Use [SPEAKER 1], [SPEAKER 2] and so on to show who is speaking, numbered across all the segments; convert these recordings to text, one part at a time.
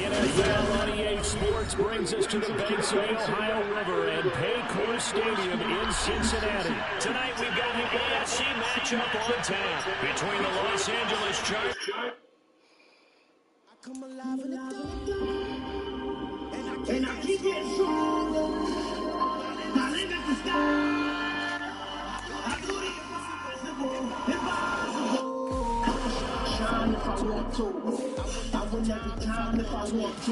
[SPEAKER 1] NFL on EA Sports brings us to the banks of the Ohio River and Paycor Stadium in Cincinnati. Tonight we've got an AFC matchup on tap between the Los Angeles Chargers. I come alive in the dark, and I keep getting stronger. I live at the start. I do the impossible. Shine if I want to. I win every time if I want to.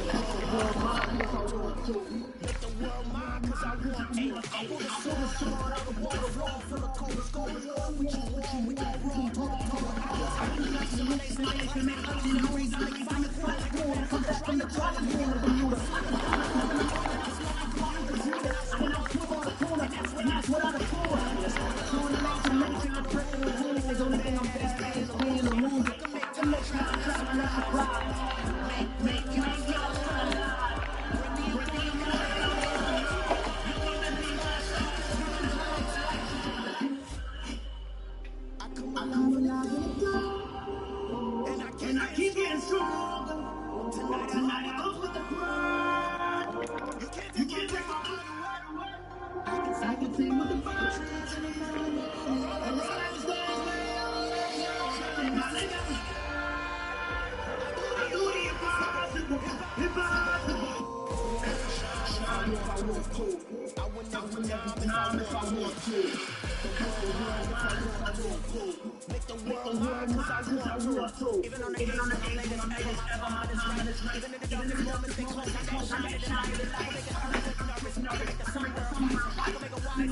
[SPEAKER 1] Make the world mine if I want to. Make the world mine cause I want to. I want a silver sword out of water, raw full of cold. Let's go to war with you, we can roll. I do nothing to make some days to make up in the ways I like find the fight. Come back from the top of the Bermuda. And I'll flip on the corner, and that's what I'm for. Showing love to nature, I'm praying the rules. Only thing I'm best at is being in the room. To make sure I travel and I ride. Make you feel alive. I come alive in the dark, and I keep getting stronger. Tonight it goes with the crowd. You can't take my blood away. I can sing with the birds and the melody. And the sky's way. I do the impossible. Shine if I want to. I win every time if I want to. Make the world mine cause I want to. Even on the days ever hard as right as right. Even in the darkest moments they close, I shine the light. Make it hurt, make it nervous, make it summer. I can make a wise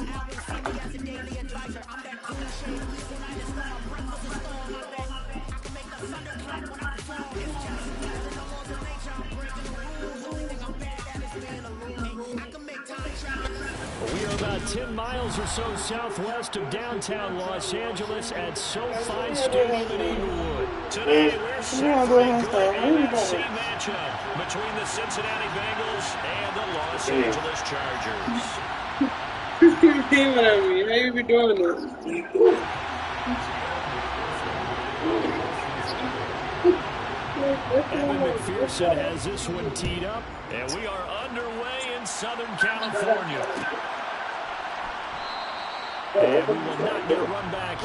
[SPEAKER 1] album, see me as a daily advisor. I'm that cool shade. When I just let my breakfast is on my bed. I can make the thunder clap when I fall. It's just in the laws of nature, I'm breaking the rules. Only thing I'm bad at is being alone. I can make time travel. We are about 10 miles or so southwest of downtown Los Angeles at SoFi Stadium in Inglewood. Today, we're set for a good NFC matchup between the Cincinnati Bengals and the Los Angeles Chargers.
[SPEAKER 2] You're beaming at me. How you be doing this?
[SPEAKER 1] Evan McPherson has this one teed up, and we are underway in Southern California. And we will not get a run back.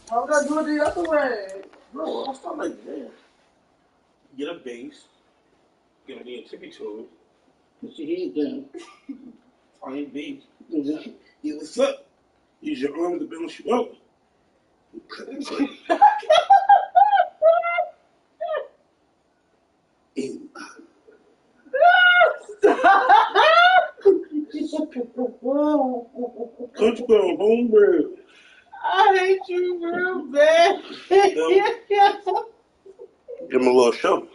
[SPEAKER 2] How would I do it the other way?
[SPEAKER 3] Bro, I'll start like that. Get a base. Get a tippy toe.
[SPEAKER 2] Put your head down.
[SPEAKER 3] Find base. Yeah, what's up? Use your arm to balance you up. Cut it. Touchdown, homebrew.
[SPEAKER 2] I hate you real bad.
[SPEAKER 3] Give him a little show.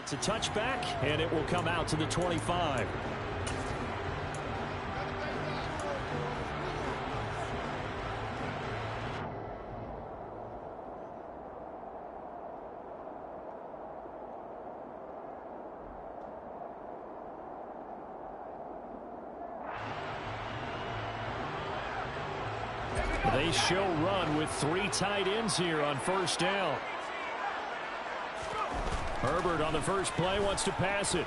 [SPEAKER 1] It's a touchback, and it will come out to the 25. They show run with 3 tight ends here on first down. Herbert on the first play wants to pass it.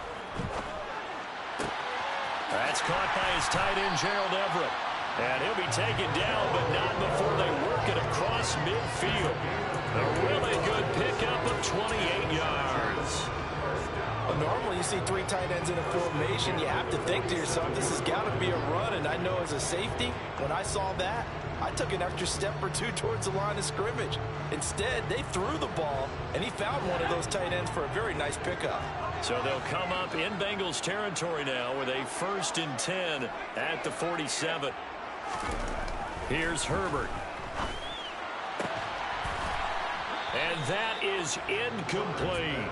[SPEAKER 1] That's caught by his tight end, Gerald Everett. And he'll be taken down, but not before they work it across midfield. A really good pickup of 28 yards.
[SPEAKER 4] Well, normally you see 3 tight ends in a formation. You have to think to yourself, this has got to be a run. And I know as a safety, when I saw that, I took an extra step or 2 towards the line of scrimmage. Instead, they threw the ball, and he found one of those tight ends for a very nice pickup.
[SPEAKER 1] So they'll come up in Bengals territory now with a 1st and 10 at the 47. Here's Herbert. And that is incomplete.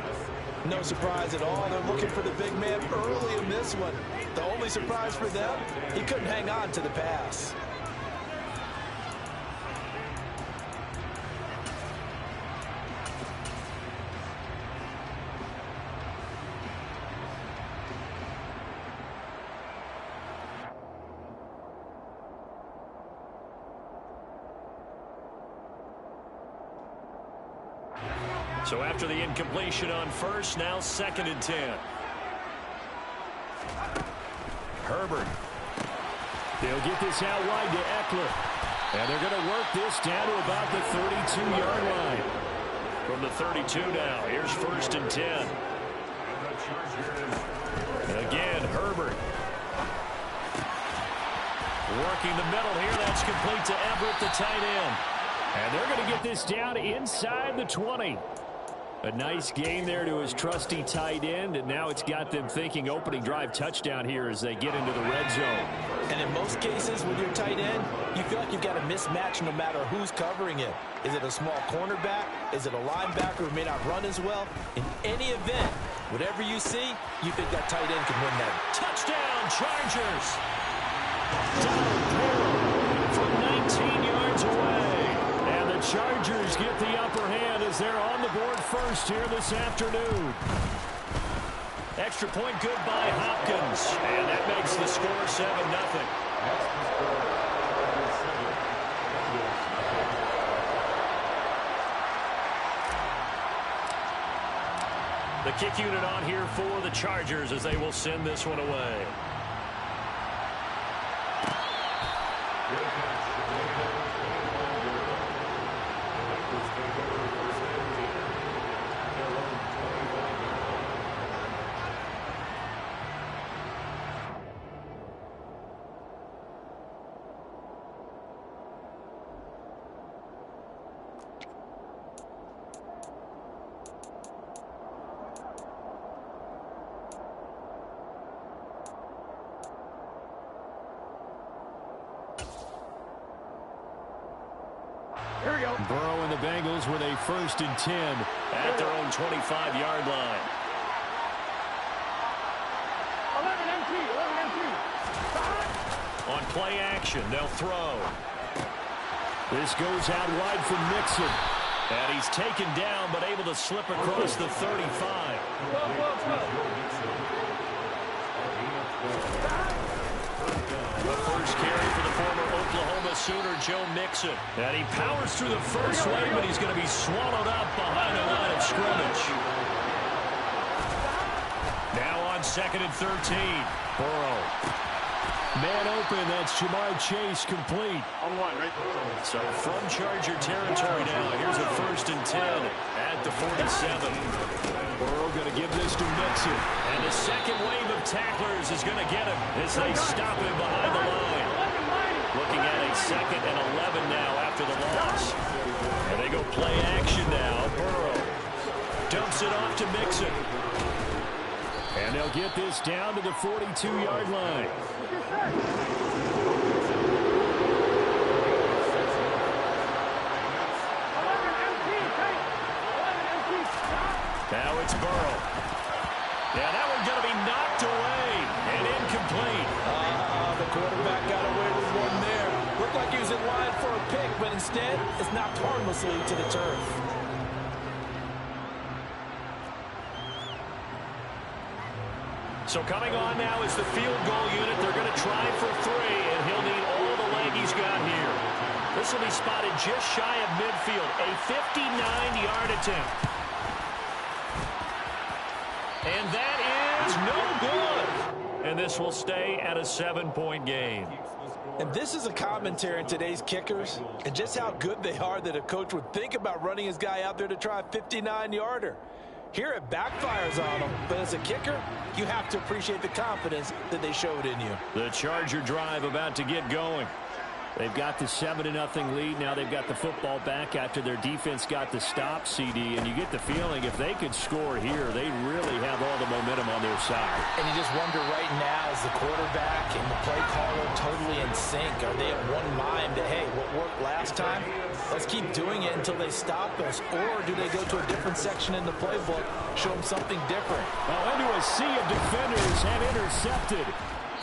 [SPEAKER 4] No surprise at all. They're looking for the big man early in this one. The only surprise for them, he couldn't hang on to the pass.
[SPEAKER 5] So after the incompletion on first, now 2nd and 10. Herbert. They'll get this out wide to Eckler. And they're going to work this down to about the 32-yard line. From the 32 now, here's 1st and 10. And again, Herbert. Working the middle here, that's complete to Everett, the tight end. And they're going to get this down inside the 20. A nice gain there to his trusty tight end, and now it's got them thinking opening drive touchdown here as they get into the red zone.
[SPEAKER 4] And in most cases with your tight end, you feel like you've got a mismatch no matter who's covering it. Is it a small cornerback? Is it a linebacker who may not run as well? In any event, whatever you see, you think that tight end can win that.
[SPEAKER 5] Touchdown, Chargers! Donald Parham from 19 yards away. And the Chargers get the upper hand as they're on the board first here this afternoon. Extra point good by Hopkins. And that makes the score 7-0. The kick unit on here for the Chargers as they will send this one away. Burrow and the Bengals with a 1st and 10 at their own 25-yard line.
[SPEAKER 2] 11
[SPEAKER 5] On play action, they'll throw. This goes out wide for Mixon. And he's taken down but able to slip across the 35. The first carry for the former Oklahoma Sooner, Joe Mixon. And he powers through the first wave, but he's going to be swallowed up behind the line of scrimmage. Now on 2nd and 13. Burrow. Man open, that's Jamar Chase complete.
[SPEAKER 2] On one, right?
[SPEAKER 5] So from Charger territory now, here's a 1st and 10 at the 47. Burrow going to give this to Mixon. And the second wave of tacklers is going to get him as they stop him behind the line. Looking at a 2nd and 11 now after the loss. And they go play action now. Burrow dumps it off to Mixon. And they'll get this down to the 42-yard line. Now it's Burrow. Yeah, that one's going to be knocked away and incomplete.
[SPEAKER 4] The quarterback got away with one there. Looked like he was in line for a pick, but instead, it's knocked harmlessly to the turf.
[SPEAKER 5] So coming on now is the field goal unit. They're going to try for 3, and he'll need all the leg he's got here. This will be spotted just shy of midfield. A 59-yard attempt. And that is no good. And this will stay at a 7-point game.
[SPEAKER 4] And this is a commentary on today's kickers and just how good they are that a coach would think about running his guy out there to try a 59-yarder. Here it backfires on them, but as a kicker, you have to appreciate the confidence that they showed in you.
[SPEAKER 5] The Charger drive about to get going. They've got the 7-0 lead. Now they've got the football back after their defense got the stop, CD. And you get the feeling if they could score here, they really have all the momentum on their side.
[SPEAKER 4] And you just wonder right now, is the quarterback and the play caller totally in sync? Are they at one mind that, hey, what worked last time, let's keep doing it until they stop us? Or do they go to a different section in the playbook, show them something different?
[SPEAKER 5] Well, into a sea of defenders and intercepted.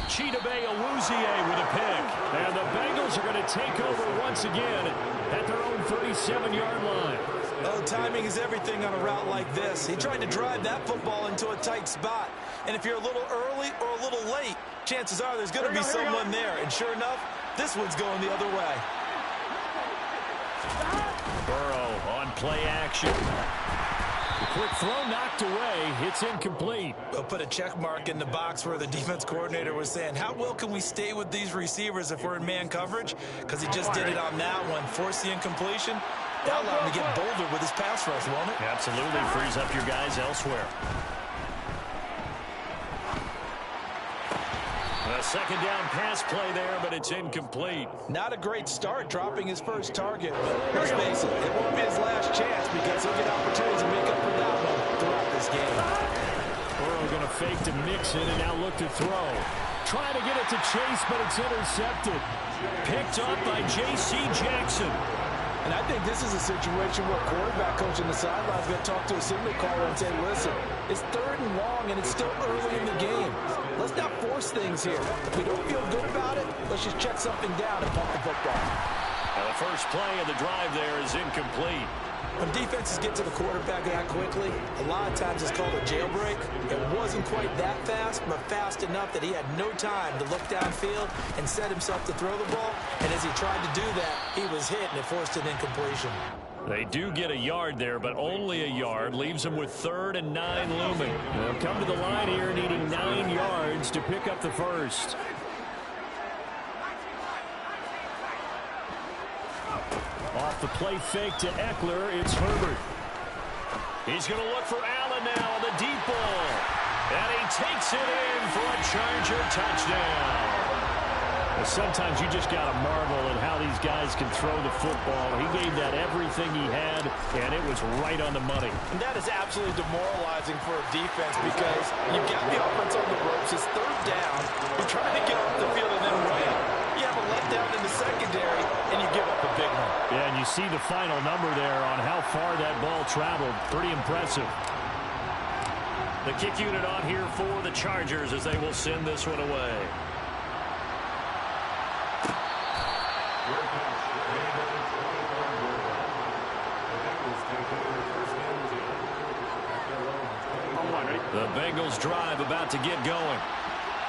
[SPEAKER 5] Chidobe Awuzie with a pick. And the Bengals are going to take over once again at their own 37-yard line.
[SPEAKER 4] Oh, timing is everything on a route like this. He tried to drive that football into a tight spot. And if you're a little early or a little late, chances are there's going to be someone there. And sure enough, this one's going the other way.
[SPEAKER 5] Burrow on play action. The quick throw knocked away. It's incomplete.
[SPEAKER 4] We'll put a check mark in the box where the defense coordinator was saying, how well can we stay with these receivers if we're in man coverage? Because he just did it on that one. Forced the incompletion. That'll allow him to get bolder with his pass rush, won't it?
[SPEAKER 5] Absolutely. Frees up your guys elsewhere. A second down pass play there, but it's incomplete.
[SPEAKER 4] Not a great start dropping his first target, but let's face it, it won't be his last chance because he'll get opportunities to make up for that one throughout this game.
[SPEAKER 5] Burrow going to fake to Mixon and now look to throw. Trying to get it to Chase, but it's intercepted. Picked up by J.C. Jackson.
[SPEAKER 4] And I think this is a situation where quarterback coach on the sideline is going to talk to a signal caller and say, listen, it's 3rd and long and it's still early in the game. Let's not force things here. If we don't feel good about it, let's just check something down and pump the football.
[SPEAKER 5] Now the first play of the drive there is incomplete.
[SPEAKER 4] When defenses get to the quarterback that quickly, a lot of times it's called a jailbreak. It wasn't quite that fast, but fast enough that he had no time to look downfield and set himself to throw the ball. And as he tried to do that, he was hit and it forced an incompletion.
[SPEAKER 5] They do get a yard there, but only a yard. Leaves them with 3rd and 9 looming. They'll come to the line here needing 9 yards to pick up the first. Off the play fake to Eckler, it's Herbert. He's going to look for Allen now on the deep ball. And he takes it in for a Charger touchdown. Well, sometimes you just got to marvel at how these guys can throw the football. He gave that everything he had, and it was right on the money.
[SPEAKER 4] And that is absolutely demoralizing for a defense because you've got the offense on the ropes. It's 3rd down. You're trying to get off the field and then win. You have a letdown in the secondary, and you give up a big one.
[SPEAKER 5] Yeah, and you see the final number there on how far that ball traveled. Pretty impressive. The kick unit on here for the Chargers as they will send this one away. The Bengals drive about to get going.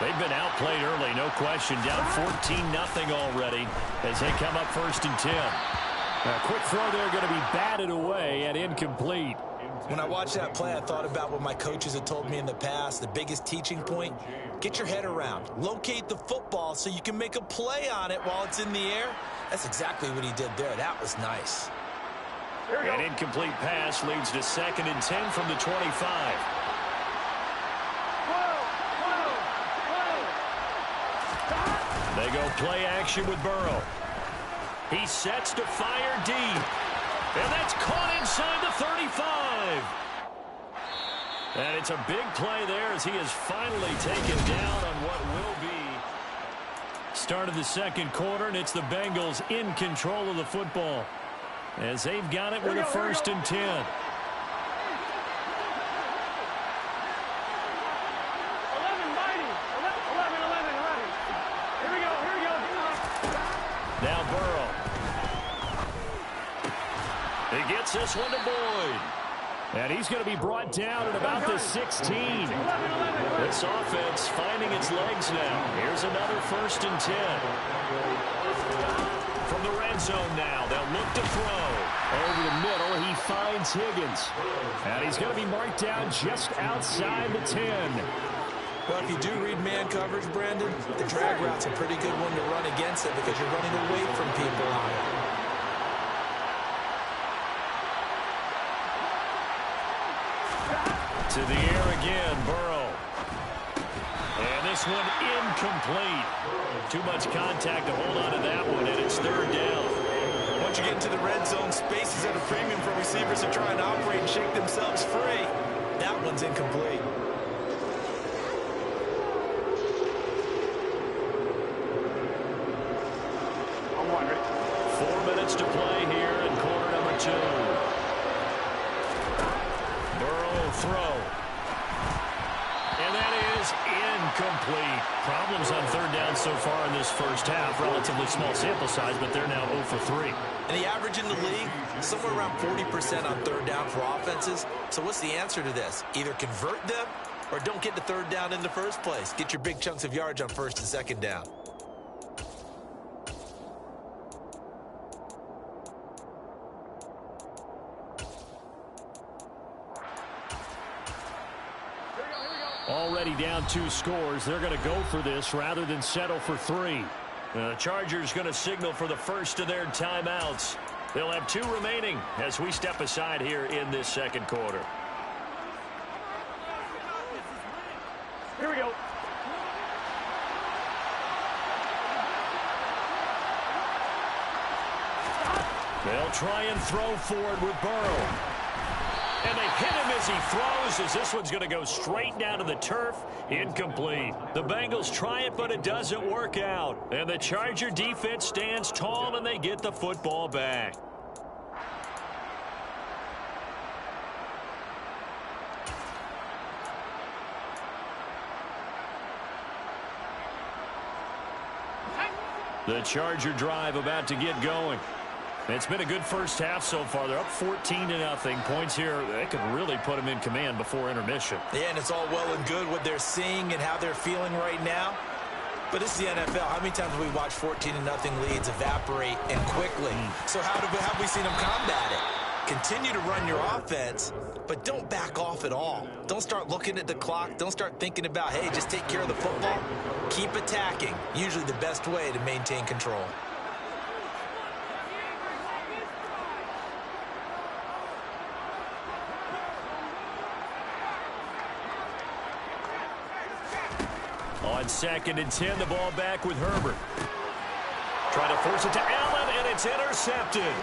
[SPEAKER 5] They've been outplayed early, no question. Down 14-0 already as they come up 1st and 10. A quick throw there going to be batted away and incomplete.
[SPEAKER 4] When I watched that play, I thought about what my coaches had told me in the past. The biggest teaching point, get your head around. Locate the football so you can make a play on it while it's in the air. That's exactly what he did there. That was nice.
[SPEAKER 5] An incomplete pass leads to 2nd and 10 from the 25. They go play action with Burrow. He sets to fire deep. And that's caught inside the 35. And it's a big play there as he is finally taken down on what will be start of the 2nd quarter, and it's the Bengals in control of the football as they've got it with a 1st and 10. Now Burrow. He gets this one to Boyd. And he's going to be brought down at about the 16. This offense finding its legs now. Here's another 1st and 10. From the red zone now, they'll look to throw. Over the middle, he finds Higgins. And he's going to be marked down just outside the 10.
[SPEAKER 4] Well, if you do read man coverage, Brandon, the drag route's a pretty good one to run against it because you're running away from people on it. To the air again, Burrow.
[SPEAKER 5] And this one incomplete. Too much contact to hold on to that one, and it's third down.
[SPEAKER 4] Once you get into the red zone, space is at a premium for receivers to try and operate and shake themselves free. That one's incomplete.
[SPEAKER 5] I'm wondering. 4 minutes to play here in quarter number 2. Burrow throw. And that is incomplete. Problems on third down so far in this first half. Relatively small sample size, but they're now 0 for 3.
[SPEAKER 4] And the average in the league, somewhere around 40% on third down for offenses. So what's the answer to this? Either convert them or don't get to third down in the first place. Get your big chunks of yards on first and second down.
[SPEAKER 5] Already down 2 scores. They're going to go for this rather than settle for 3. The Chargers going to signal for the first of their timeouts. They'll have 2 remaining as we step aside here in this second quarter. Here we go. They'll try and throw forward with Burrow. And they hit him as he throws, as this one's going to go straight down to the turf. Incomplete. The Bengals try it, but it doesn't work out. And the Charger defense stands tall, and they get the football back. The Charger drive about to get going. It's been a good first half so far. They're up 14-0. Points here, they could really put them in command before intermission.
[SPEAKER 4] Yeah, and it's all well and good what they're seeing and how they're feeling right now. But this is the NFL. How many times have we watched 14-0 leads evaporate and quickly? So how have we seen them combat it? Continue to run your offense, but don't back off at all. Don't start looking at the clock. Don't start thinking about, hey, just take care of the football. Keep attacking. Usually the best way to maintain control.
[SPEAKER 5] On 2nd and 10, the ball back with Herbert. Trying to force it to Allen, and it's intercepted.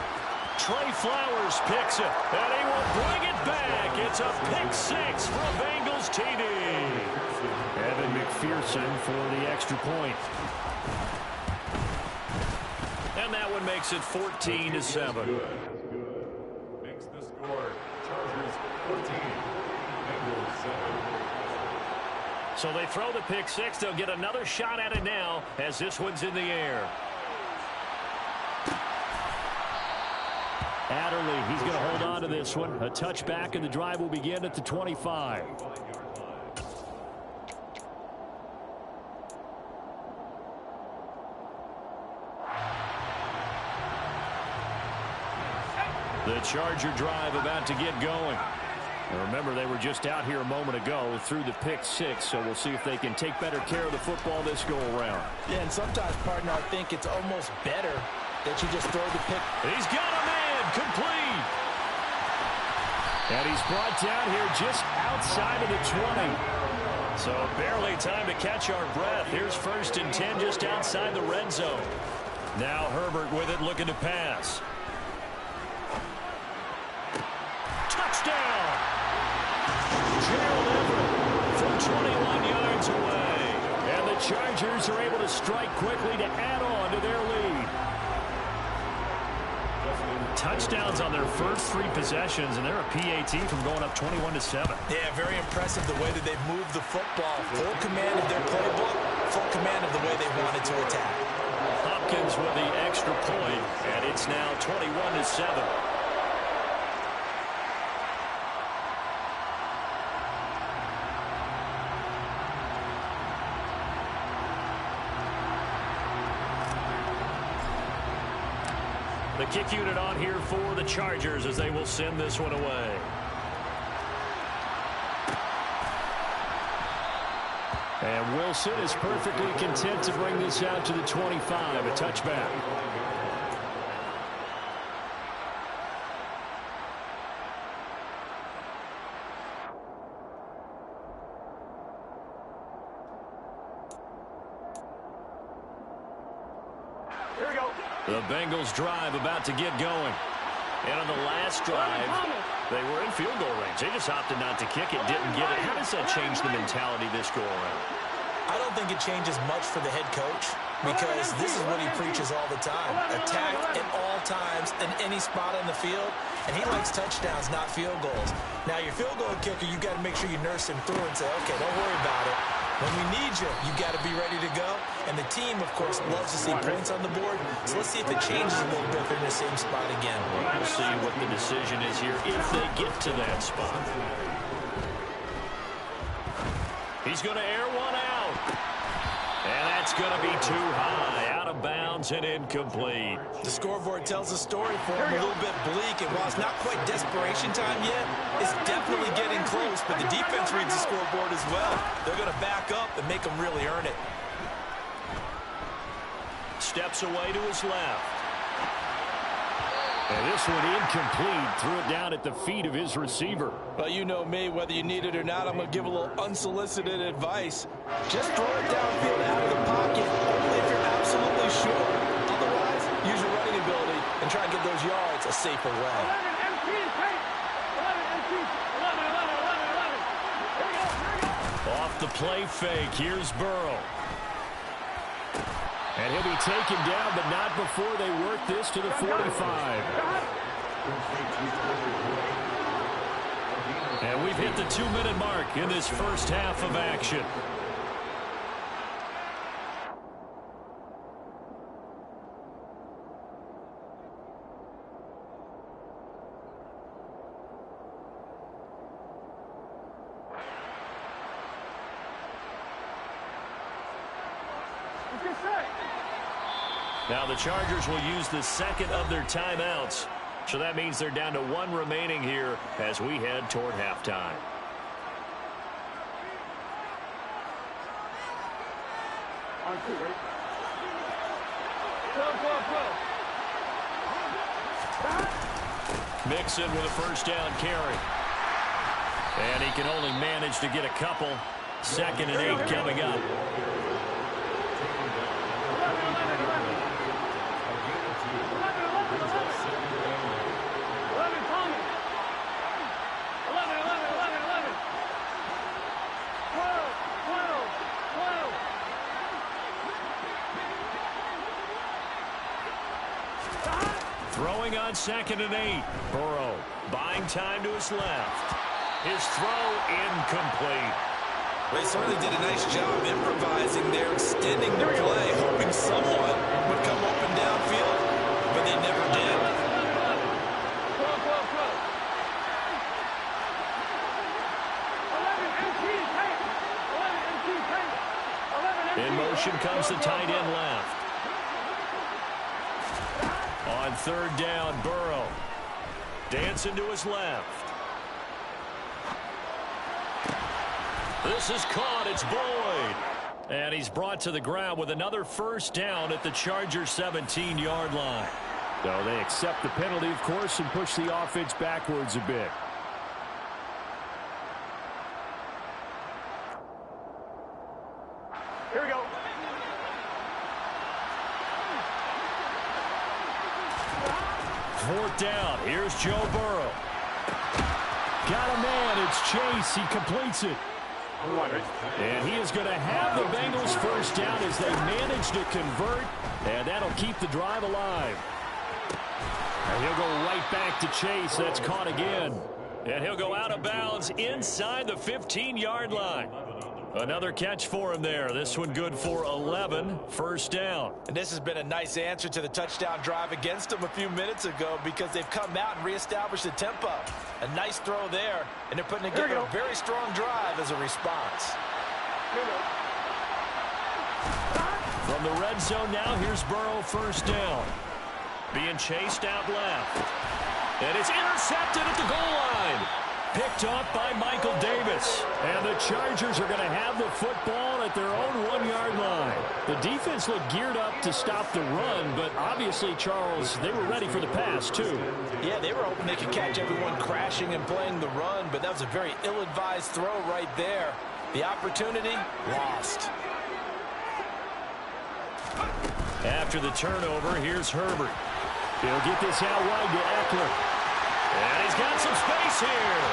[SPEAKER 5] Trey Flowers picks it, and he will bring it back. It's a pick 6 for a Bengals TD. Evan McPherson for the extra point. And that one makes it 14-7.
[SPEAKER 6] Makes the score. Chargers 14, Bengals 7.
[SPEAKER 5] So they throw the pick 6. They'll get another shot at it now as this one's in the air. Adderley, he's going to hold on to this one. A touchback, and the drive will begin at the 25. The Charger drive about to get going. And remember, they were just out here a moment ago through the pick 6, so we'll see if they can take better care of the football this go-around.
[SPEAKER 4] Yeah, and sometimes, partner, I think it's almost better that you just throw the pick.
[SPEAKER 5] He's got a man, complete. And he's brought down here just outside of the 20. So barely time to catch our breath. Here's 1st and 10 just outside the red zone. Now Herbert with it, looking to pass. Touchdown! Gerald Everett from 21 yards away. And the Chargers are able to strike quickly to add on to their lead. Touchdowns on their first 3 possessions, and they're a PAT from going up 21-7.
[SPEAKER 4] Yeah, very impressive the way that they've moved the football. Full command of their playbook, full command of the way they wanted to attack.
[SPEAKER 5] Hopkins with the extra point, and it's now 21-7. The kick unit on here for the Chargers as they will send this one away. And Wilson is perfectly content to bring this out to the 25, a touchback. The Bengals drive about to get going. And on the last drive, they were in field goal range. They just opted not to kick it, didn't get it. How does that change the mentality this go around?
[SPEAKER 4] I don't think it changes much for the head coach because this is what he preaches all the time. Attack at all times in any spot on the field, and he likes touchdowns, not field goals. Now, your field goal kicker, you got to make sure you nurse him through and say, okay, don't worry about it. When we need you, you got to be ready to go. And the team, of course, loves to see points on the board. So let's see if it changes a little bit if they're in the same spot again.
[SPEAKER 5] We'll see what the decision is here if they get to that spot. He's going to air one out. And that's going to be too high. Out of bounds and incomplete.
[SPEAKER 4] The scoreboard tells a story for him, a little bit bleak. And while it's not quite desperation time yet, it's definitely getting close. But the defense reads the scoreboard as well. They're going to back up and make them really earn it.
[SPEAKER 5] Steps away to his left. And this one incomplete. Threw it down at the feet of his receiver.
[SPEAKER 4] Well, you know me, whether you need it or not, I'm going to give a little unsolicited advice. Just throw it downfield out of the pocket, only if you're absolutely sure. Otherwise, use your running ability and try and get those yards a safer way.
[SPEAKER 5] Off the play fake, here's Burrow. And he'll be taken down, but not before they work this to the 45. And we've hit the 2-minute mark in this first half of action. Now the Chargers will use the second of their timeouts. So that means they're down to one remaining here as we head toward halftime. Mixon with a first down carry. And he can only manage to get a couple. 2nd and 8 coming up. Throwing on 2nd and 8. Burrow buying time to his left. His throw incomplete.
[SPEAKER 4] They certainly did a nice job improvising there, extending the play, hoping someone would come open downfield, but they never did.
[SPEAKER 5] In motion comes the tight end left. On 3rd down, Burrow. Dancing to his left. This is caught. It's Boyd. And he's brought to the ground with another first down at the Chargers 17-yard line.
[SPEAKER 7] So they accept the penalty, of course, and push the offense backwards a bit.
[SPEAKER 8] Here we go.
[SPEAKER 5] Fourth down. Here's Joe Burrow. Got a man. It's Chase. He completes it. And he is going to have the Bengals first down as they manage to convert. And that'll keep the drive alive. And he'll go right back to Chase. That's caught again. And he'll go out of bounds inside the 15-yard line. Another catch for him there. This one good for 11. First down.
[SPEAKER 4] And this has been a nice answer to the touchdown drive against them a few minutes ago because they've come out and reestablished the tempo. A nice throw there, and they're putting together a very strong drive as a response.
[SPEAKER 5] From the red zone now, here's Burrow first down. Being chased out left. And it's intercepted at the goal line. Picked off by Michael Davis. And the Chargers are going to have the football at their own 1-yard line. The defense looked geared up to stop the run, but obviously, Charles, they were ready for the pass, too.
[SPEAKER 4] Yeah, they were hoping they could catch everyone crashing and playing the run, but that was a very ill-advised throw right there. The opportunity lost.
[SPEAKER 5] After the turnover, here's Herbert. He'll get this out wide to Eckler. And he's got some space here.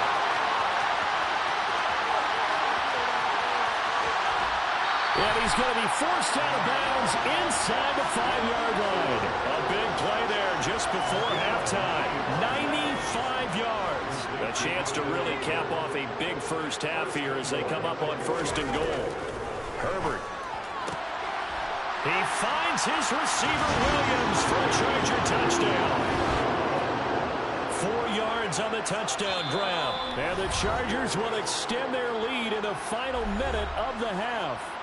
[SPEAKER 5] And he's going to be forced out of bounds inside the 5-yard line. A big play there just before halftime. 95 yards. A chance to really cap off a big first half here as they come up on 1st and goal. Herbert. He finds his receiver, Williams, for a Charger touchdown. 4 yards on the touchdown grab. And the Chargers will extend their lead in the final minute of the half.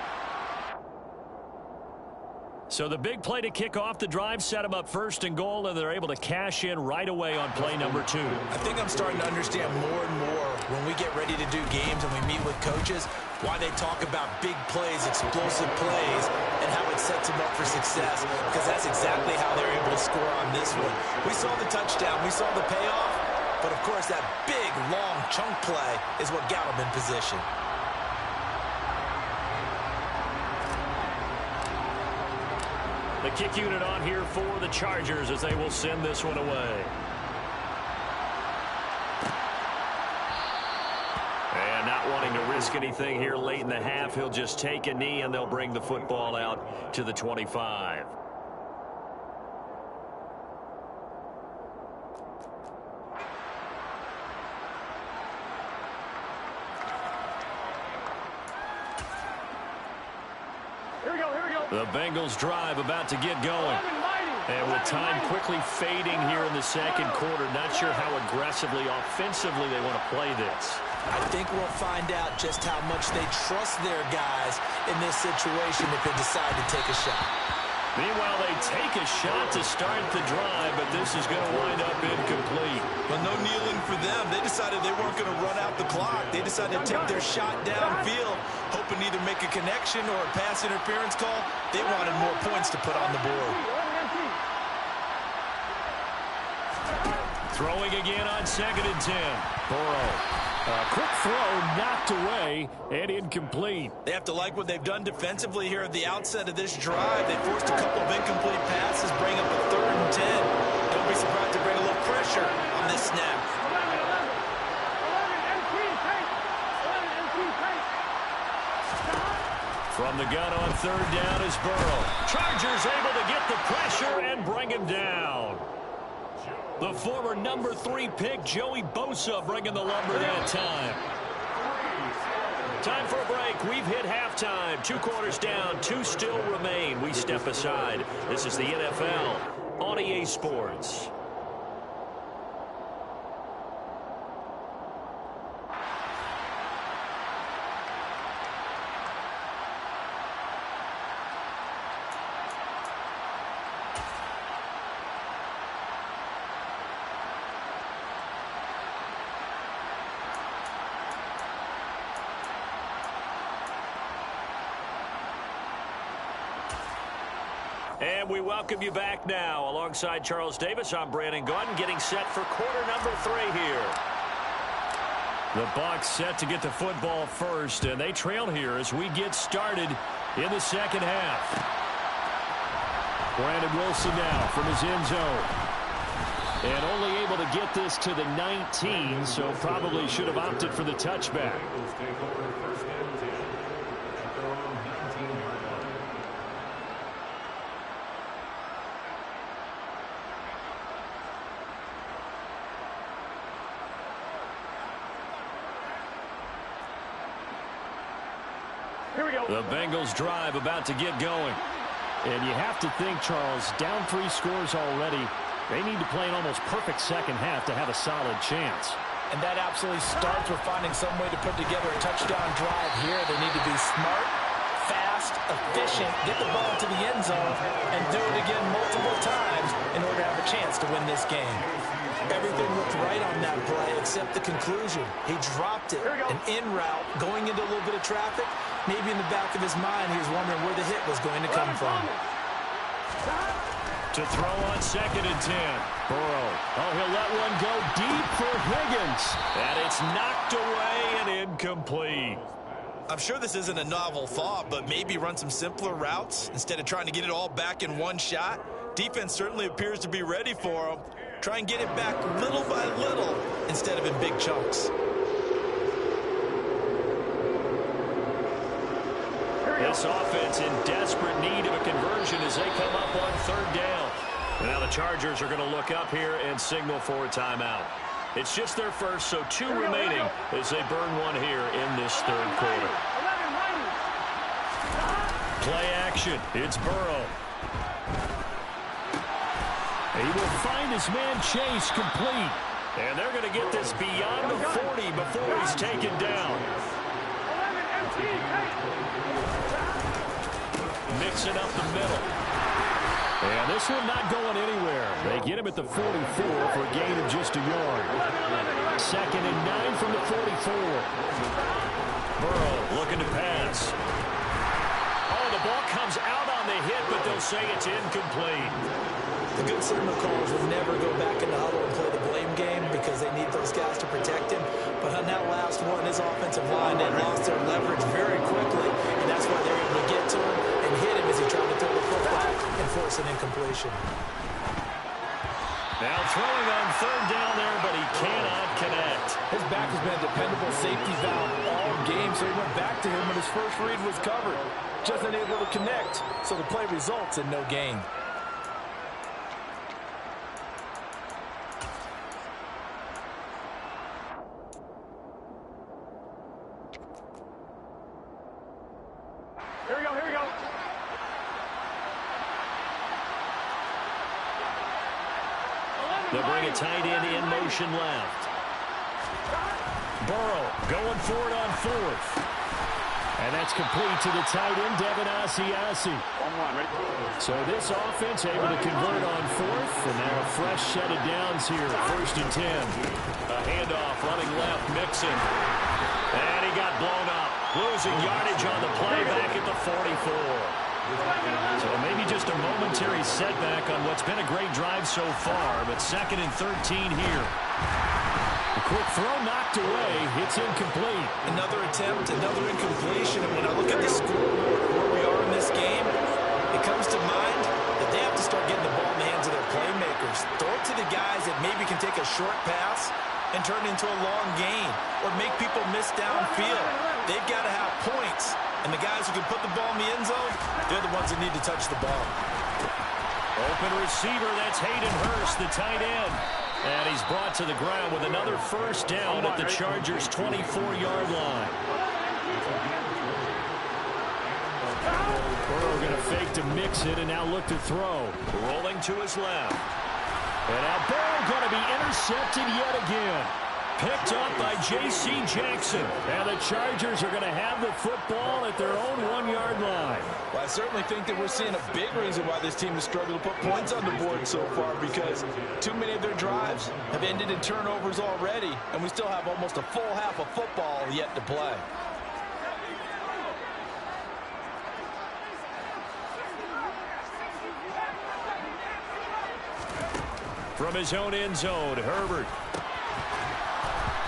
[SPEAKER 5] So the big play to kick off the drive set them up 1st and goal, and they're able to cash in right away on play number 2.
[SPEAKER 4] I think I'm starting to understand more and more when we get ready to do games and we meet with coaches why they talk about big plays, explosive plays, and how it sets them up for success, because that's exactly how they're able to score on this one. We saw the touchdown, we saw the payoff, but of course that big, long chunk play is what got them in position.
[SPEAKER 5] The kick unit on here for the Chargers as they will send this one away. And not wanting to risk anything here late in the half, he'll just take a knee and they'll bring the football out to the 25. The Bengals drive about to get going. And with time quickly fading here in the second quarter, not sure how aggressively, offensively they want to play this.
[SPEAKER 4] I think we'll find out just how much they trust their guys in this situation if they decide to take a shot.
[SPEAKER 5] Meanwhile, they take a shot to start the drive, but this is going to wind up incomplete.
[SPEAKER 4] Well, no kneeling for them. They decided they weren't going to run out the clock. They decided to take their shot downfield, hoping to either make a connection or a pass interference call. They wanted more points to put on the board.
[SPEAKER 5] Throwing again on 2nd and 10. Burrow. A quick throw knocked away and incomplete.
[SPEAKER 4] They have to like what they've done defensively here at the outset of this drive. They forced a couple of incomplete passes, bring up a 3rd and 10. Don't be surprised to bring a little pressure on this snap.
[SPEAKER 5] From the gun on 3rd down is Burrow. Chargers able to get the pressure and bring him down. The former number 3 pick, Joey Bosa, bringing the lumber that time. Time for a break. We've hit halftime. 2 quarters down, 2 still remain. We step aside. This is the NFL on EA Sports. And we welcome you back now. Alongside Charles Davis, I'm Brandon Gaudin, getting set for quarter number 3 here. The Bucs set to get the football first, and they trail here as we get started in the second half. Brandon Wilson now from his end zone. And only able to get this to the 19, so probably should have opted for the touchback. The Bengals drive about to get going. And you have to think, Charles, down 3 scores already. They need to play an almost perfect second half to have a solid chance.
[SPEAKER 4] And that absolutely starts with finding some way to put together a touchdown drive here. They need to be smart, fast, efficient, get the ball to the end zone, and do it again multiple times in order to have a chance to win this game. Everything looked right on that play except the conclusion. He dropped it, an in route, going into a little bit of traffic. Maybe in the back of his mind, he was wondering where the hit was going to come from.
[SPEAKER 5] To throw on 2nd and 10. Burrow. Oh, he'll let one go deep for Higgins. And it's knocked away and incomplete.
[SPEAKER 4] I'm sure this isn't a novel thought, but maybe run some simpler routes instead of trying to get it all back in one shot. Defense certainly appears to be ready for them. Try and get it back little by little instead of in big chunks.
[SPEAKER 5] This offense in desperate need of a conversion as they come up on third down. And now the Chargers are going to look up here and signal for a timeout. It's just their first, so 2 remaining as they burn one here in this third quarter. Play action. It's Burrow. He will find his man Chase complete. And they're going to get this beyond the 40 before he's taken down. Mixing up the middle. And this one not going anywhere. They get him at the 44 for a gain of just a yard. 2nd and 9 from the 44. Burrow looking to pass. Oh, the ball comes out on the hit, but they'll say it's incomplete.
[SPEAKER 4] The good signal callers would never go back in the huddle and play the blame game because they need those guys to protect him. But on that last one, his offensive line, they lost their leverage very quickly, and that's why they're able to get to him and hit him as he tried to throw the football and force an incompletion.
[SPEAKER 5] Now throwing on third down there, but he cannot connect.
[SPEAKER 4] His back has been a dependable safety valve all game, so he went back to him when his first read was covered. Just unable to connect, so the play results in no gain.
[SPEAKER 5] They'll bring a tight end in motion left. Burrow going for it on 4th. And that's complete to the tight end, Devin Asiasi. So this offense able to convert on 4th. And now a fresh set of downs here. 1st and 10. A handoff running left, Mixon. And he got blown up. Losing yardage on the play back at the 44. So maybe just a momentary setback on what's been a great drive so far, but 2nd and 13 here. A quick throw knocked away. It's incomplete.
[SPEAKER 4] Another attempt, another incompletion. And when I look at the scoreboard, where we are in this game, it comes to mind that they have to start getting the ball in the hands of their playmakers. Throw it to the guys that maybe can take a short pass and turn it into a long gain or make people miss downfield. They've got to have points. And the guys who can put the ball in the end zone, they're the ones that need to touch the ball.
[SPEAKER 5] Open receiver, that's Hayden Hurst, the tight end. And he's brought to the ground with another first down at the Chargers' 24-yard line. Burrow going to fake to mix it and now look to throw. Rolling to his left. And now Burrow going to be intercepted yet again. Picked up by J.C. Jackson. And the Chargers are going to have the football at their own 1-yard line.
[SPEAKER 4] Well, I certainly think that we're seeing a big reason why this team has struggled to put points on the board so far, because too many of their drives have ended in turnovers already, and we still have almost a full half of football yet to play.
[SPEAKER 5] From his own end zone, Herbert.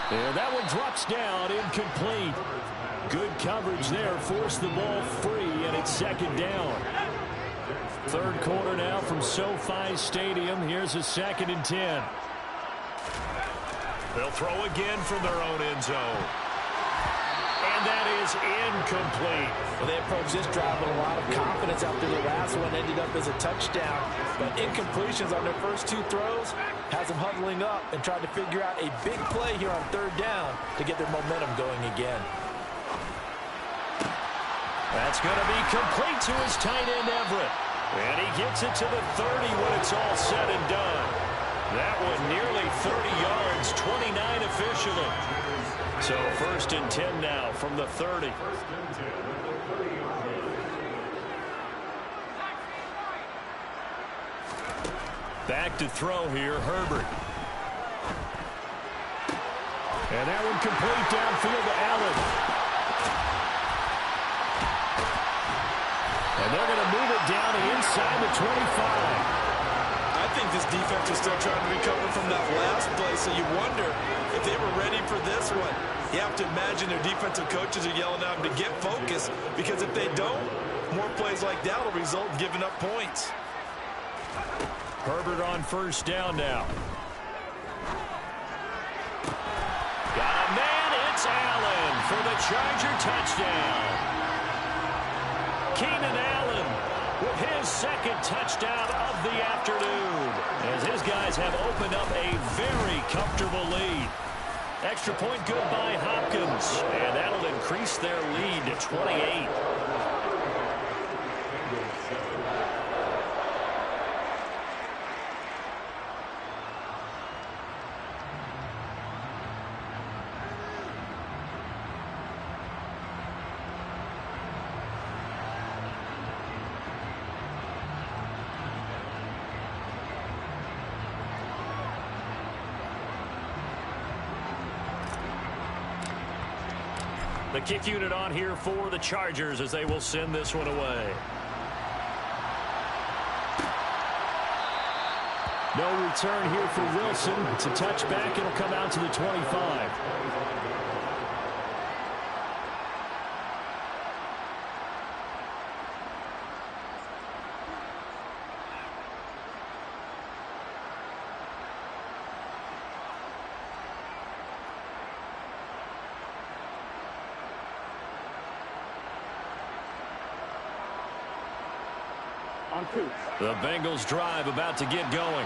[SPEAKER 5] And that one drops down, incomplete. Good coverage there, forced the ball free, and it's 2nd down. 3rd quarter now from SoFi Stadium. Here's a 2nd and 10. They'll throw again from their own end zone. And that is incomplete.
[SPEAKER 4] Well, they approached this drive with a lot of confidence after the last one ended up as a touchdown. But incompletions on their first 2 throws has them huddling up and trying to figure out a big play here on 3rd down to get their momentum going again.
[SPEAKER 5] That's going to be complete to his tight end, Everett. And he gets it to the 30 when it's all said and done. That one nearly 30 yards, 29 officially. So 1st and 10 now from the 30. Back to throw here, Herbert. And that one complete downfield to Allen. And they're going to move it down to inside the 25.
[SPEAKER 4] I think this defense is still trying to recover from that last play, so you wonder if they were ready for this one. You have to imagine their defensive coaches are yelling at them to get focused, because if they don't, more plays like that will result in giving up points.
[SPEAKER 5] Herbert on first down now. Got a man. It's Allen for the Charger touchdown. Keenan Allen with his second touchdown of the afternoon, as his guys have opened up a very comfortable lead. Extra point good by Hopkins, and that'll increase their lead to 28. The kick unit on here for the Chargers as they will send this one away. No return here for Wilson. It's a touchback. It'll come out to the 25. The Bengals drive about to get going.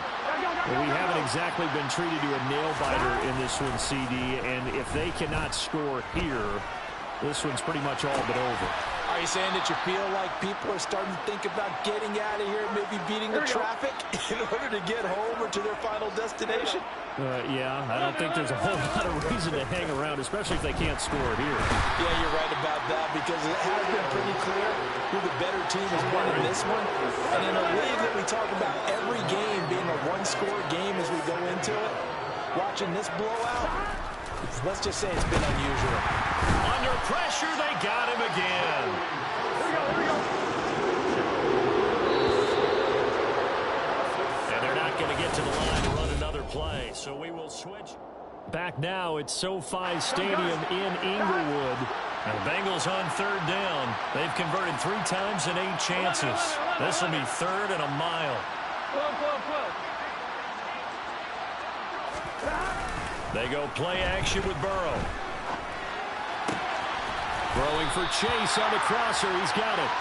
[SPEAKER 7] Well, we haven't exactly been treated to a nail-biter in this one, CD, and if they cannot score here, this one's pretty much all but over.
[SPEAKER 4] Are you saying that you feel like people are starting to think about getting out of here, maybe beating the traffic in order to get home or to their final destination?
[SPEAKER 7] Yeah, I don't think there's a whole lot of reason to hang around, especially if they can't score here.
[SPEAKER 4] Yeah, you're right about that, because it has been pretty clear who the better team has been in this one. And in a league that we talk about every game being a one-score game as we go into it, watching this blowout, let's just say it's been unusual.
[SPEAKER 5] Under pressure, they got him again. And they're not going to get to the line to run another play, so we will switch.
[SPEAKER 7] Back now at SoFi Stadium in Inglewood.
[SPEAKER 5] And the Bengals on third down. They've converted 3 times in 8 chances. This will be third and a mile. They go play action with Burrow.
[SPEAKER 7] Throwing for Chase on the crosser. He's got it.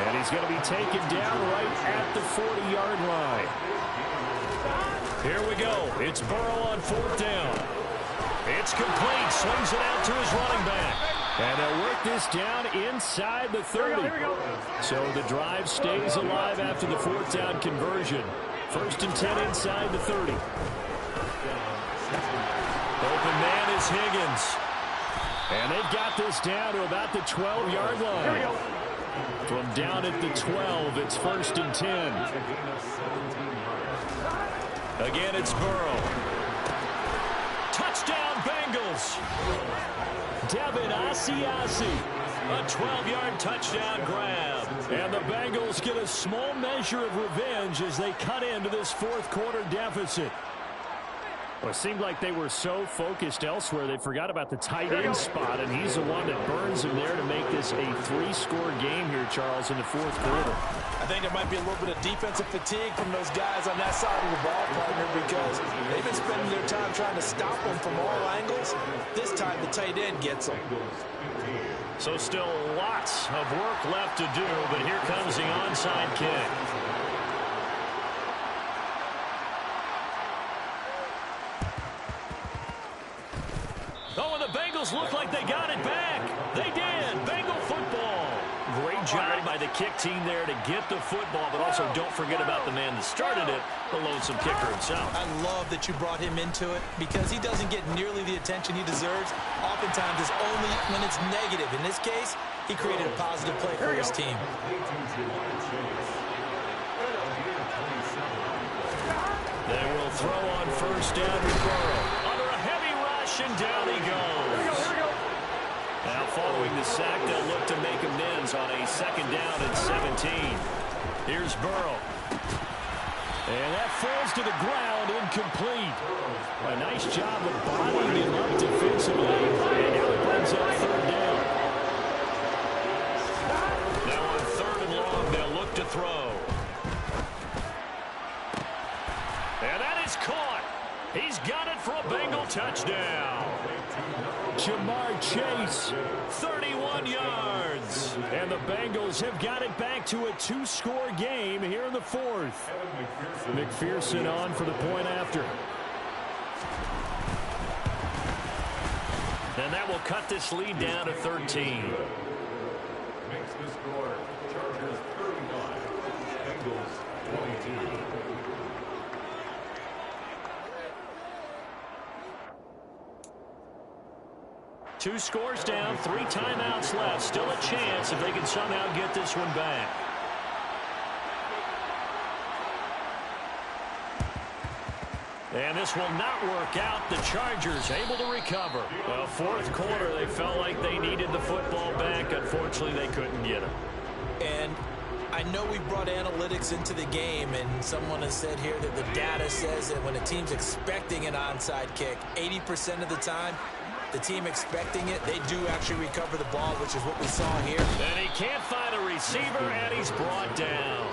[SPEAKER 7] And he's going to be taken down right at the 40-yard line.
[SPEAKER 5] Here we go. It's Burrow on fourth down. It's complete. Swings it out to his running back.
[SPEAKER 7] And they'll work this down inside the 30. So the drive stays alive after the fourth down conversion. 1st and 10 inside the 30.
[SPEAKER 5] Open man is Higgins.
[SPEAKER 7] And they've got this down to about the 12-yard line. From down at the 12, it's 1st and 10.
[SPEAKER 5] Again, it's Burrow. Touchdown, Bengals.
[SPEAKER 7] Devin Asiasi.
[SPEAKER 5] A 12-yard touchdown grab.
[SPEAKER 7] And the Bengals get a small measure of revenge as they cut into this fourth quarter deficit. Well, it seemed like they were so focused elsewhere they forgot about the tight end spot, and he's the one that burns them there to make this a 3-score game here, Charles, in the fourth quarter.
[SPEAKER 4] I think there might be a little bit of defensive fatigue from those guys on that side of the ball, partner, because they've been spending their time trying to stop them from all angles. This time the tight end gets them.
[SPEAKER 5] So still lots of work left to do, but here comes the onside kick. Oh, and the Bengals look like they got it back. They did. Bengal football. Great job by the kick team there to get the football, but also don't forget about the man that started it, the lonesome kicker himself.
[SPEAKER 4] I love that you brought him into it because he doesn't get nearly the attention he deserves. Oftentimes it's only when it's negative. In this case, he created a positive play for his team.
[SPEAKER 5] They will throw on first down with Burrow. Under a heavy rush, and down he goes. Now following the sack, they'll look to make amends on a 2nd down and 17. Here's Burrow.
[SPEAKER 7] And that falls to the ground, incomplete. A nice job of bottling him up defensively. And now it brings up third down.
[SPEAKER 5] Now on third and long, they'll look to throw. And that is caught. He's got it for a Bengal touchdown.
[SPEAKER 7] Ja'Marr Chase, 31 yards. And the Bengals have got it back to a 2-score game here in the fourth. McPherson on for the point after.
[SPEAKER 5] And that will cut this lead down to 13.
[SPEAKER 6] Makes the score Chargers 39, Bengals 22.
[SPEAKER 5] Two scores down, 3 timeouts left. Still a chance if they can somehow get this one back. And this will not work out. The Chargers able to recover. Well, fourth quarter, they felt like they needed the football back. Unfortunately, they couldn't get it.
[SPEAKER 4] And I know we brought analytics into the game, and someone has said here that the data says that when a team's expecting an onside kick, 80% of the time, the team expecting it, they do actually recover the ball, which is what we saw here.
[SPEAKER 5] And he can't find a receiver, and he's brought down.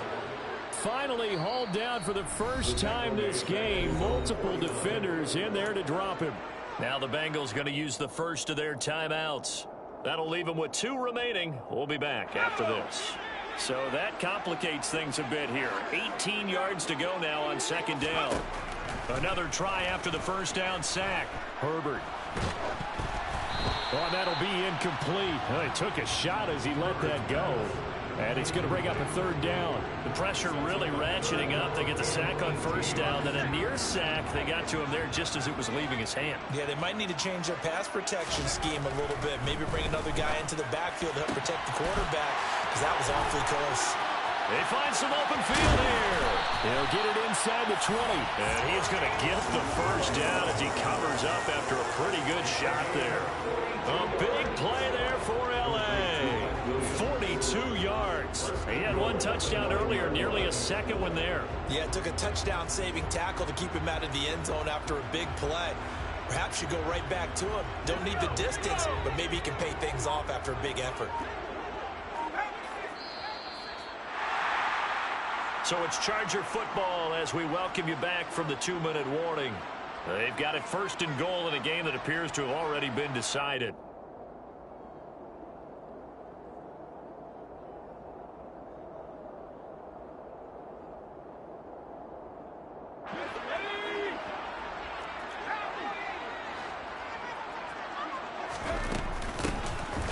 [SPEAKER 7] Finally hauled down for the first time this game. Multiple defenders in there to drop him.
[SPEAKER 5] Now the Bengals going to use the first of their timeouts. That'll leave them with 2 remaining. We'll be back after this. So that complicates things a bit here. 18 yards to go now on second down. Another try after the first down sack.
[SPEAKER 7] Herbert. Oh, that'll be incomplete. He took a shot as he let that go. And it's going to bring up a third down.
[SPEAKER 5] The pressure really ratcheting up. They get the sack on first down. Then a near sack. They got to him there just as it was leaving his hand.
[SPEAKER 4] Yeah, they might need to change their pass protection scheme a little bit. Maybe bring another guy into the backfield to help protect the quarterback, because that was awfully close.
[SPEAKER 5] They find some open field here.
[SPEAKER 7] He'll get it inside the 20.
[SPEAKER 5] And he's going to get the first down as he covers up after a pretty good shot there. A big play there for L.A. 42 yards. He had 1 touchdown earlier, nearly a second one there.
[SPEAKER 4] Yeah, it took a touchdown-saving tackle to keep him out of the end zone after a big play. Perhaps you go right back to him. Don't need the distance, but maybe he can pay things off after a big effort.
[SPEAKER 5] So it's Charger football as we welcome you back from the 2-minute warning. They've got it first and goal in a game that appears to have already been decided.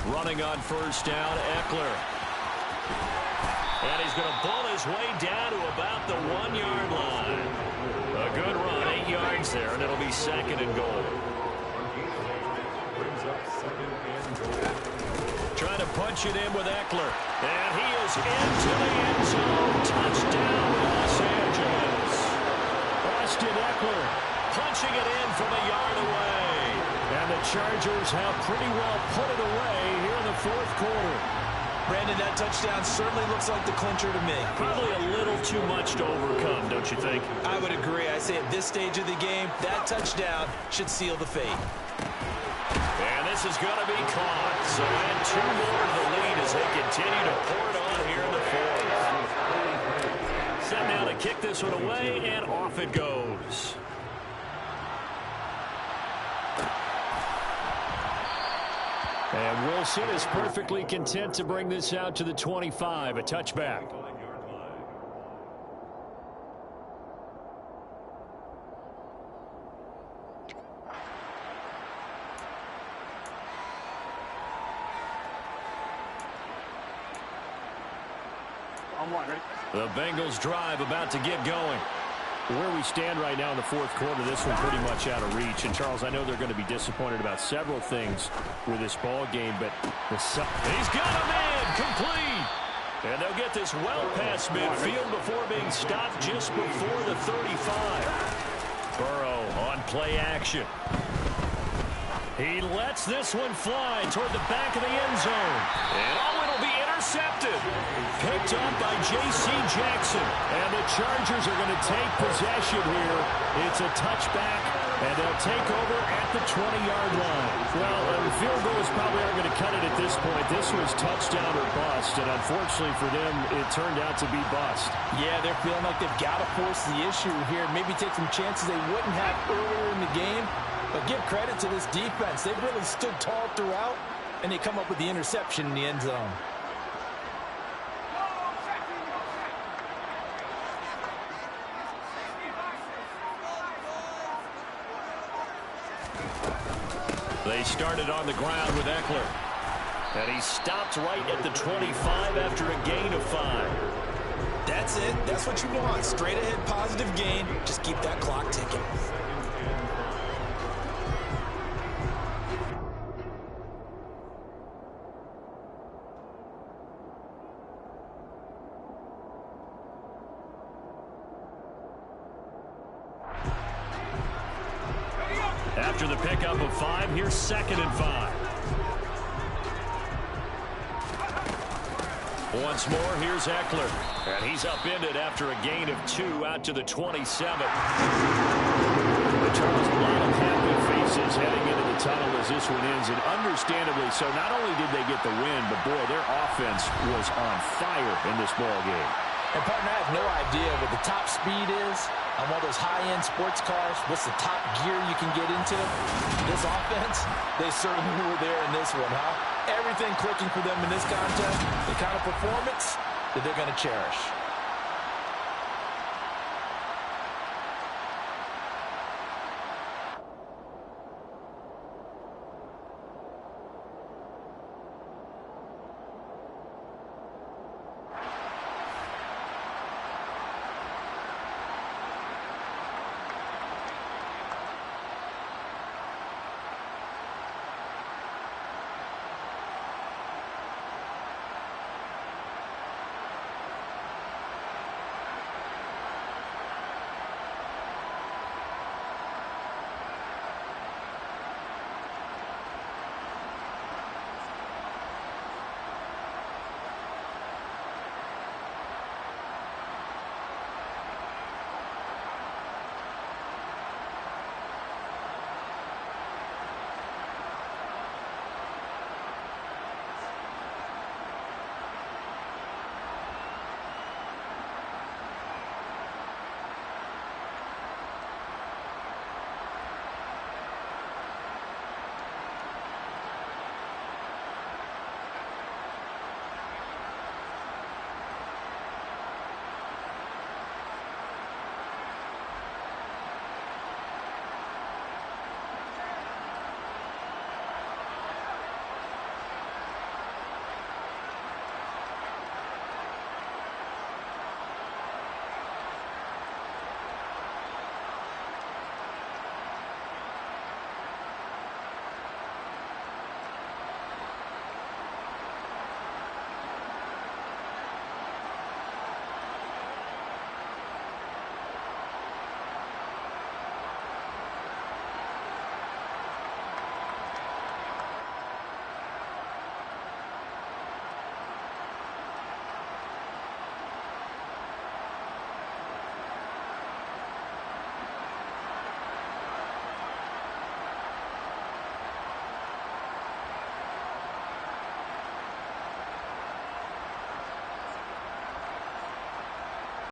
[SPEAKER 5] Running on first down, Eckler. And he's going to pull his way down to about the 1-yard line. A good run, 8 yards there, and it'll be second and goal.
[SPEAKER 6] Brings up second and goal.
[SPEAKER 5] Trying to punch it in with Eckler. And he is into the end zone. Touchdown, Los Angeles.
[SPEAKER 7] Austin Eckler
[SPEAKER 5] Punching it in from a yard away.
[SPEAKER 7] And the Chargers have pretty well put it away here in the fourth quarter.
[SPEAKER 4] Brandon, that touchdown certainly looks like the clincher to me.
[SPEAKER 5] Probably a little too much to overcome, don't you think?
[SPEAKER 4] I would agree. I say at this stage of the game, that touchdown should seal the fate.
[SPEAKER 5] And this is going to be caught. So add 2 more to the lead as they continue to pour it on here in the fourth. Set now to kick this one away, and off it goes.
[SPEAKER 7] And Wilson is perfectly content to bring this out to the 25, a touchback.
[SPEAKER 5] The Bengals drive about to get going.
[SPEAKER 7] Where we stand right now in the fourth quarter, this one pretty much out of reach. And, Charles, I know they're going to be disappointed about several things with this ball game, but
[SPEAKER 5] he's got a man complete. And they'll get this well past midfield before being stopped just before the 35. Burrow on play action. He lets this one fly toward the back of the end zone. And it'll be intercepted. intercepted. Picked up by J.C. Jackson. And the Chargers are going to take possession here. It's a touchback, and they'll take over at the 20-yard line. Well, the field goals probably aren't going to cut it at this point. This was touchdown or bust, and unfortunately for them, it turned out to be bust.
[SPEAKER 4] Yeah, they're feeling like they've got to force the issue here. Maybe take some chances they wouldn't have earlier in the game. But give credit to this defense. They've really stood tall throughout, and they come up with the interception in the end zone.
[SPEAKER 5] They started on the ground with Eckler. And he stopped right at the 25 after a gain of 5.
[SPEAKER 4] That's it. That's what you want. Straight ahead, positive gain. Just keep that clock ticking.
[SPEAKER 5] After the pickup of 5, here's 2nd and 5. Once more, here's Eckler. And he's upended after a gain of 2 out to the 27. Charles, a lot of happy faces heading into the tunnel as this one ends, and understandably so. Not only did they get the win, but boy, their offense was on fire in this ball game.
[SPEAKER 4] And partner, I have no idea what the top speed is on one of those high-end sports cars. What's the top gear you can get into? This offense, they certainly were there in this one, huh? Everything clicking for them in this contest, the kind of performance that they're going to cherish.